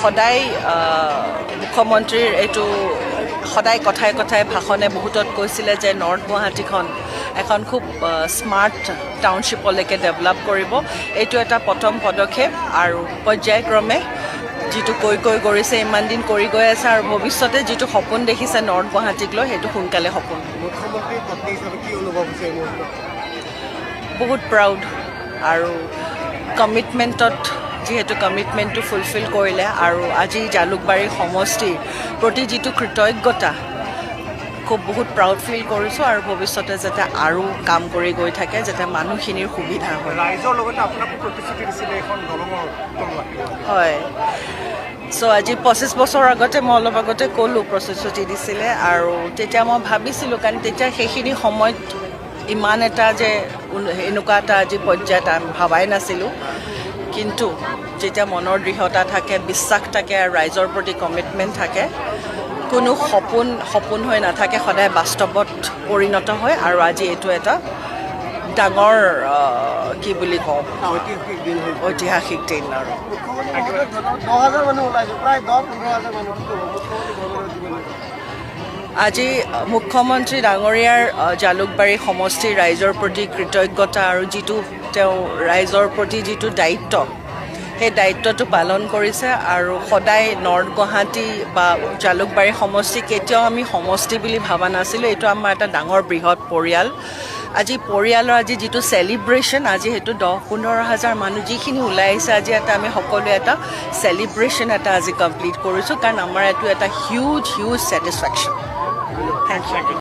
সদায় মুখ্যমন্ত্ৰীৰ এইটো সদায় কথাই কথাই ভাষণে বহুতত কৈছিলে যে নৰ্থ গুৱাহাটীখন এখন খুব স্মাৰ্ট টাউনশ্বিপলৈকে ডেভেলপ কৰিব। এইটো এটা প্ৰথম পদক্ষেপ আৰু পৰ্যায়ক্ৰমে যিটো কৈ কৰিছে ইমান দিন কৰি গৈ আছে আৰু ভৱিষ্যতে যিটো সপোন দেখিছে নৰ্থ গুৱাহাটীক লৈ সেইটো সোনকালে সপোন। মুখ্যমন্ত্ৰীৰ পত্নী হিচাপে কি অনুভৱ হৈছে? বহুত প্ৰাউড আৰু কমিটমেণ্টত যিহেতু কমিটমেণ্টটো ফুলফিল কৰিলে আৰু আজি জালুকবাৰী সমষ্টিৰ প্ৰতি যিটো কৃতজ্ঞতা খুব বহুত প্ৰাউড ফিল কৰিছোঁ আৰু ভৱিষ্যতে যাতে আৰু কাম কৰি গৈ থাকে যাতে মানুহখিনিৰ সুবিধা হয়। ৰাইজৰ লগতে আপোনাকো প্ৰতিশ্ৰুতি দিছিলে এখন দলঙৰ হয়। চ' আজি 25 বছৰ আগতে মই অলপ আগতে ক'লোঁ প্ৰতিশ্ৰুতি দিছিলে আৰু তেতিয়া মই ভাবিছিলোঁ কাৰণ তেতিয়া সেইখিনি সময়ত ইমান এটা যে এনেকুৱা এটা আজি পৰ্যায়ত ভবাই নাছিলোঁ। কিন্তু যেতিয়া মনৰ দৃঢ়তা থাকে, বিশ্বাস থাকে আৰু ৰাইজৰ প্ৰতি কমিটমেণ্ট থাকে, কোনো সপোন হৈ নাথাকে, সদায় বাস্তৱত পৰিণত হয় আৰু আজি এইটো এটা ডাঙৰ কি বুলি কওঁ ঐতিহাসিক দিন আৰু আজি মুখ্যমন্ত্ৰী ডাঙৰীয়াৰ জালুকবাৰী সমষ্টিৰ ৰাইজৰ প্ৰতি কৃতজ্ঞতা আৰু যিটো তেওঁ ৰাইজৰ প্ৰতি যিটো দায়িত্ব সেই দায়িত্বটো পালন কৰিছে আৰু সদায় নৰ্থ গুৱাহাটী বা জালুকবাৰী সমষ্টি কেতিয়াও আমি সমষ্টি বুলি ভবা নাছিলোঁ। এইটো আমাৰ এটা ডাঙৰ বৃহৎ পৰিয়াল। আজি পৰিয়ালৰ আজি যিটো চেলিব্ৰেশ্যন আজি সেইটো 10-15 হাজাৰ মানুহ যিখিনি ওলাই আহিছে আজি এটা আমি সকলোৱে এটা চেলিব্ৰেশ্যন এটা আজি কমপ্লিট কৰিছোঁ কাৰণ আমাৰ এইটো এটা হিউজ ছেটিছফেকশ্যন। Thank you.